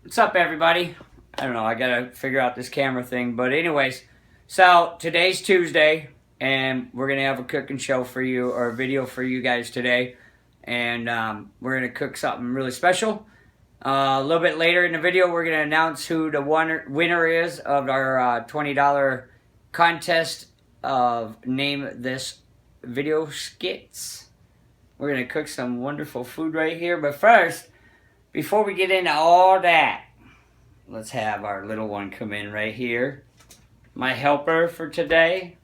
What's up, everybody? I don't know, I gotta figure out this camera thing. But anyways, so today's Tuesday, and we're gonna have a cooking show for you, or a video for you guys today. And we're gonna cook something really special. A little bit later in the video, we're gonna announce who the winner is of our $20 contest of Name This Video Skits. We're gonna cook some wonderful food right here. But first, before we get into all that, let's have our little one come in right here. My helper for today.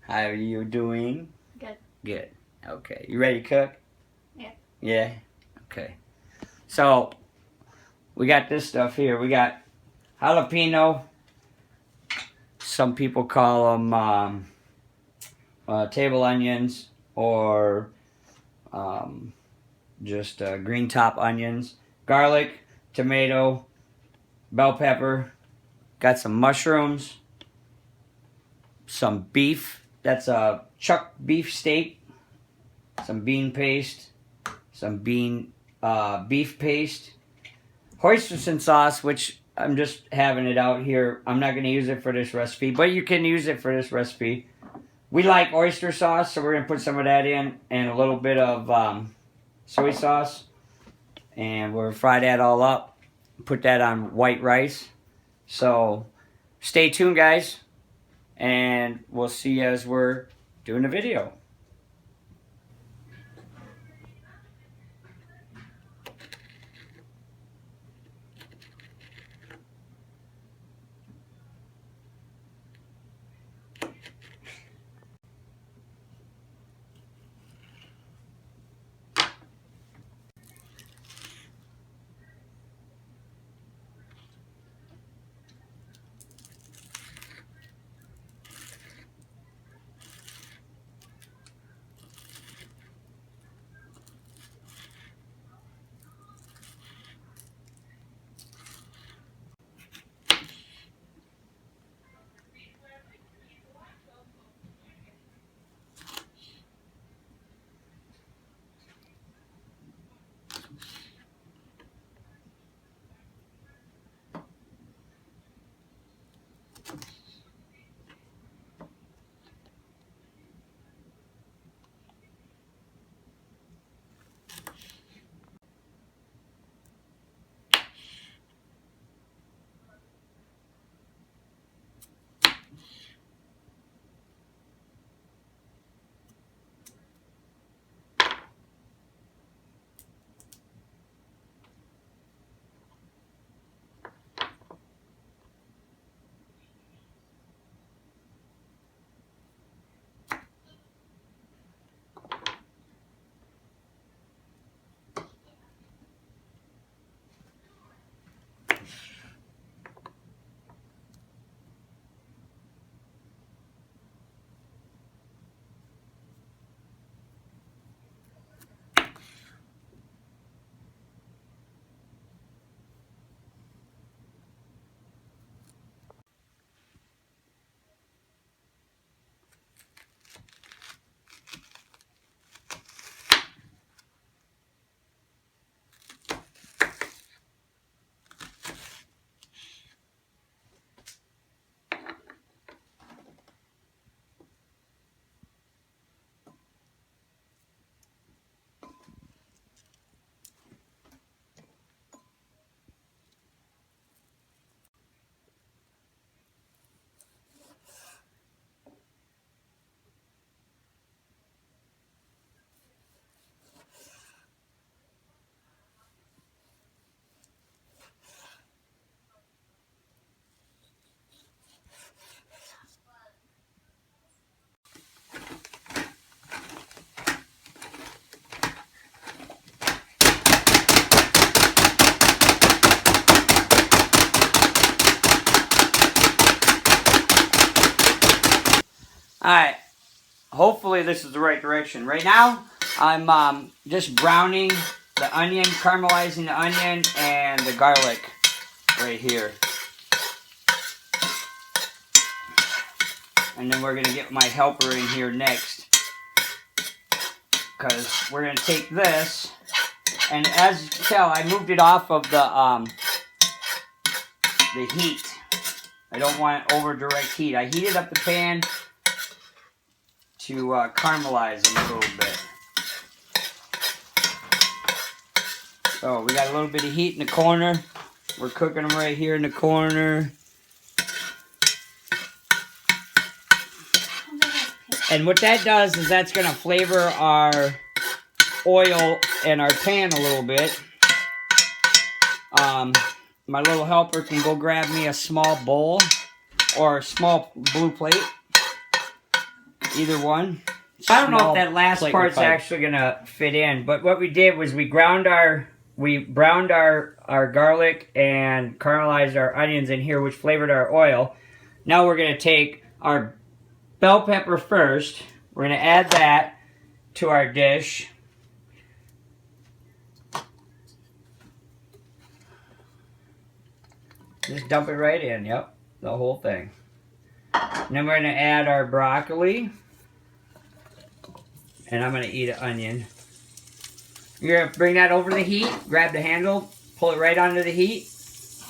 How are you doing? Good. Good. Okay. You ready to cook? Yeah. Yeah? Okay. So, we got this stuff here. We got jalapeno. Some people call them table onions, or just green top onions. Garlic, tomato, bell pepper. Got some mushrooms. Some beef. That's a chuck beef steak. Some bean paste. Some beef paste. Oyster sauce, which I'm just having it out here. I'm not going to use it for this recipe, but you can use it for this recipe. We like oyster sauce, so we're going to put some of that in, and a little bit of soy sauce. And we'll fry that all up. Put that on white rice. So stay tuned, guys. And we'll see you as we're doing the video. Alright, hopefully this is the right direction. Right now, I'm just browning the onion, caramelizing the onion and the garlic right here. And then we're going to get my helper in here next, because we're going to take this, and as you can tell, I moved it off of the the heat. I don't want over direct heat. I heated up the pan to caramelize them a little bit. So we got a little bit of heat in the corner. We're cooking them right here in the corner. And what that does is that's going to flavor our oil and our pan a little bit. My little helper can go grab me a small bowl or a small blue plate. Either one. I don't know if that last part's actually going to fit in, but what we did was we browned our garlic and caramelized our onions in here, which flavored our oil. Now we're going to take our bell pepper first. We're going to add that to our dish. Just dump it right in, yep, the whole thing. And then we're going to add our broccoli. And I'm going to eat an onion. You're going to bring that over the heat, grab the handle, pull it right onto the heat.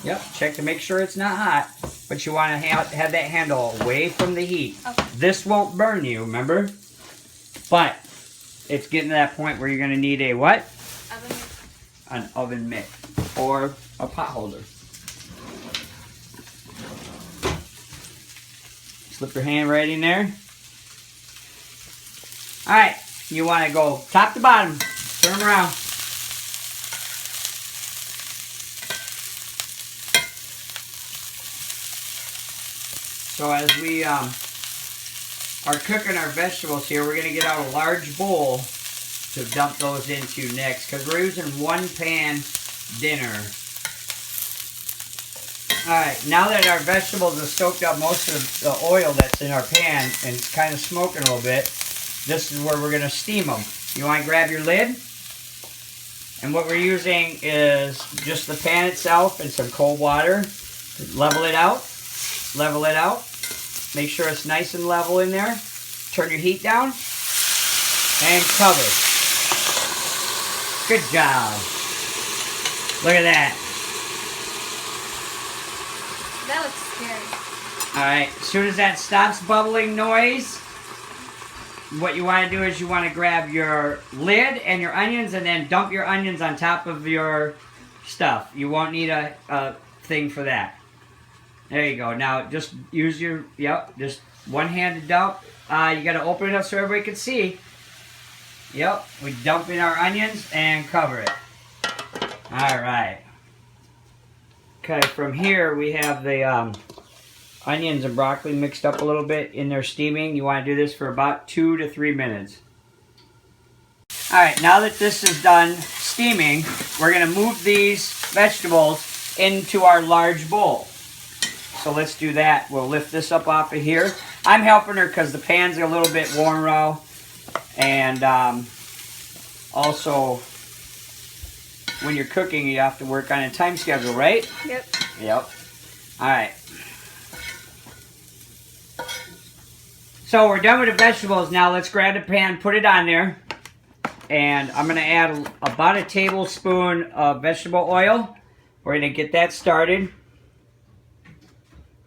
Yep, check to make sure it's not hot. But you want to have that handle away from the heat. Okay. This won't burn you, remember? But it's getting to that point where you're going to need a what? Oven mitt. An oven mitt. Or a pot holder. Slip your hand right in there. Alright, you want to go top to bottom. Turn them around. So as we are cooking our vegetables here, we're going to get out a large bowl to dump those into next, because we're using one pan dinner. Alright, now that our vegetables have soaked up most of the oil that's in our pan and it's kind of smoking a little bit, this is where we're going to steam them. You want to grab your lid, and what we're using is just the pan itself and some cold water. Level it out. Level it out. Make sure it's nice and level in there. Turn your heat down and cover. Good job. Look at that. That looks scary. Alright, as soon as that stops bubbling noise, what you want to do is you want to grab your lid and your onions and then dump your onions on top of your stuff. You won't need a thing for that. There you go. Now just use your, just one-handed dump. You got to open it up so everybody can see. Yep, we dump in our onions and cover it. Alright. Okay, from here we have the onions and broccoli mixed up a little bit in there steaming. You want to do this for about 2 to 3 minutes. Alright, now that this is done steaming, we're going to move these vegetables into our large bowl. So let's do that. We'll lift this up off of here. I'm helping her because the pan's a little bit warm raw. And also, when you're cooking, you have to work on a time schedule, right? Yep. Yep. Alright. So we're done with the vegetables. Now let's grab the pan, put it on there. And I'm going to add about a tablespoon of vegetable oil. We're going to get that started.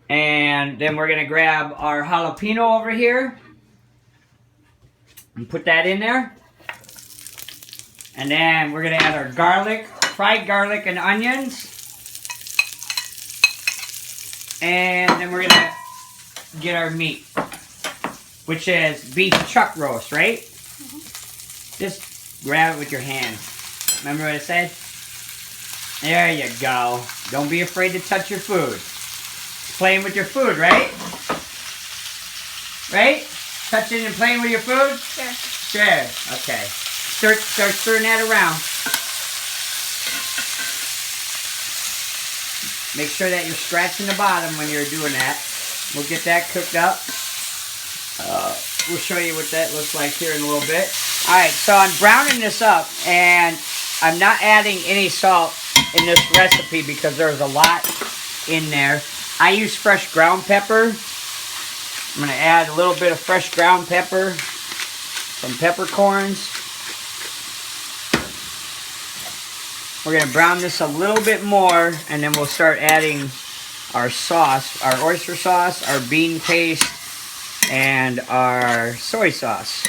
And then we're going to grab our jalapeno over here. And put that in there. And then we're going to add our garlic, fried garlic and onions. And then we're going to get our meat, which is beef chuck roast, right? Mm-hmm. Just grab it with your hands. Remember what I said? There you go. Don't be afraid to touch your food. Playing with your food, right? Right? Touching and playing with your food? Sure. Sure. Okay. Start stirring that around. Make sure that you're scratching the bottom when you're doing that. We'll get that cooked up. We'll show you what that looks like here in a little bit. Alright, so I'm browning this up, and I'm not adding any salt in this recipe because there's a lot in there. I use fresh ground pepper. I'm going to add a little bit of fresh ground pepper, some peppercorns. We're going to brown this a little bit more, and then we'll start adding our sauce, our oyster sauce, our bean paste, and our soy sauce.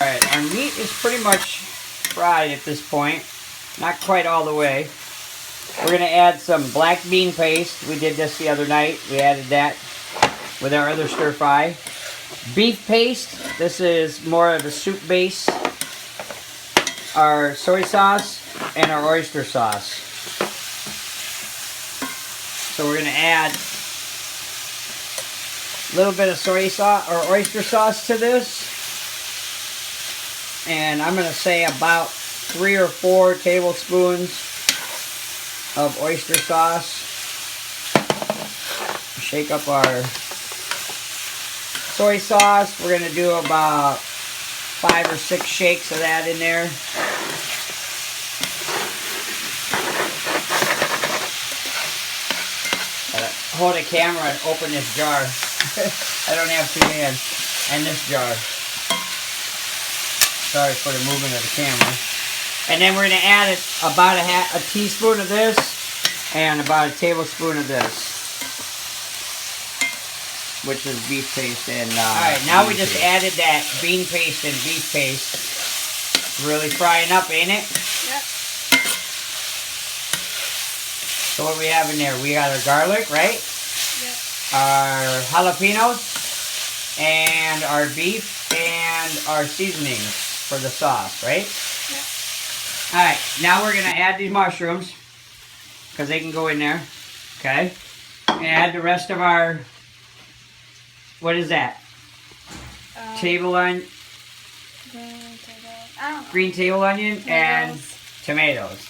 Alright, our meat is pretty much fried at this point. Not quite all the way. We're going to add some black bean paste. We did this the other night. We added that with our other stir fry. Beef paste. This is more of a soup base. Our soy sauce and our oyster sauce. So we're going to add a little bit of soy sauce or oyster sauce to this. And I'm going to say about 3 or 4 tablespoons of oyster sauce. Shake up our soy sauce. We're going to do about 5 or 6 shakes of that in there. Hold a camera and open this jar. I don't have 2 hands. And this jar. Sorry for the movement of the camera. And then we're going to add about a teaspoon of this and about a tablespoon of this, which is beef paste and alright, now we just added that bean paste and beef paste. Really frying up, ain't it? Yep. So what we have in there? We got our garlic, right? Yep. Our jalapenos and our beef and our seasonings for the sauce, right? Yep. Alright, now we're going to add these mushrooms because they can go in there. Okay? And add the rest of our, what is that? Table onion, green table onion, and tomatoes.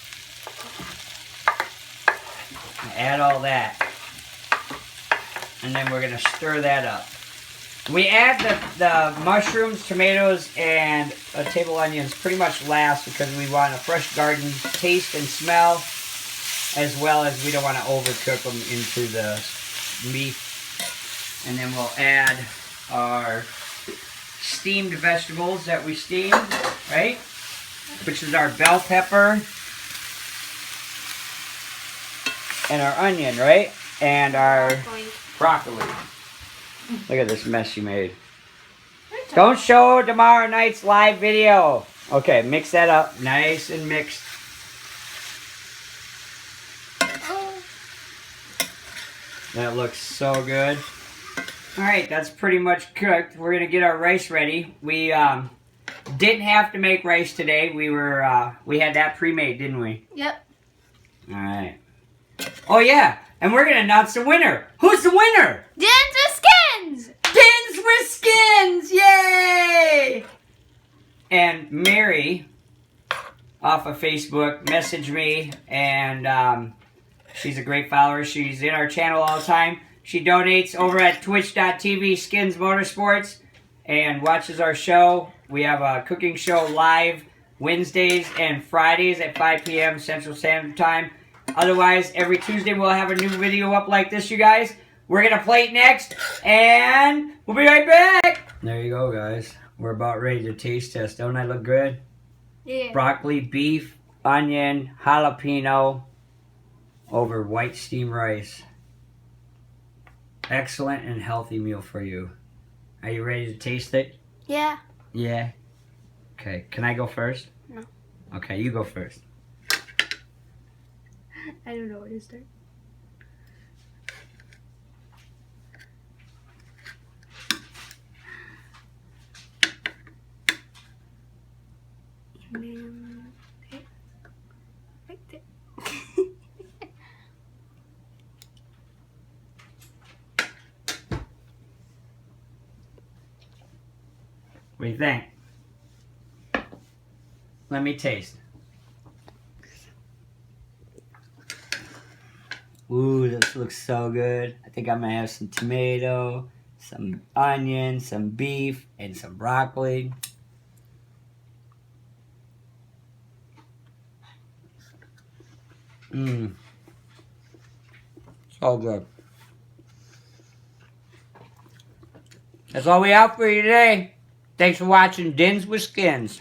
Add all that. And then we're going to stir that up. We add the mushrooms, tomatoes, and table onions pretty much last because we want a fresh garden taste and smell, as well as we don't want to overcook them into the meat. And then we'll add our steamed vegetables that we steamed, right? Which is our bell pepper and our onion, right? And our broccoli. Look at this mess you made. Don't show tomorrow night's live video. Okay, mix that up. Nice and mixed. That looks so good. Alright, that's pretty much cooked. We're going to get our rice ready. We didn't have to make rice today. We had that pre-made, didn't we? Yep. Alright. Oh yeah, and we're going to announce the winner. Who's the winner? Dins with Skins! Dins with Skins! Yay! And Mary, off of Facebook, messaged me, and she's a great follower. She's in our channel all the time. She donates over at twitch.tv Skins Motorsports and watches our show. We have a cooking show live Wednesdays and Fridays at 5 p.m. Central Standard Time. Otherwise, every Tuesday we'll have a new video up like this, you guys. We're going to play it next, and we'll be right back. There you go, guys. We're about ready to taste test. Don't I look good? Yeah. Broccoli, beef, onion, jalapeno over white steamed rice. Excellent and healthy meal for you. Are you ready to taste it? Yeah. Yeah? Okay. Can I go first? No. Okay, you go first. I don't know what to start. Right there. What do you think? Let me taste. Ooh, this looks so good. I think I'm gonna have some tomato, some onion, some beef, and some broccoli. Mmm. So good. That's all we have for you today. Thanks for watching Dins with Skins.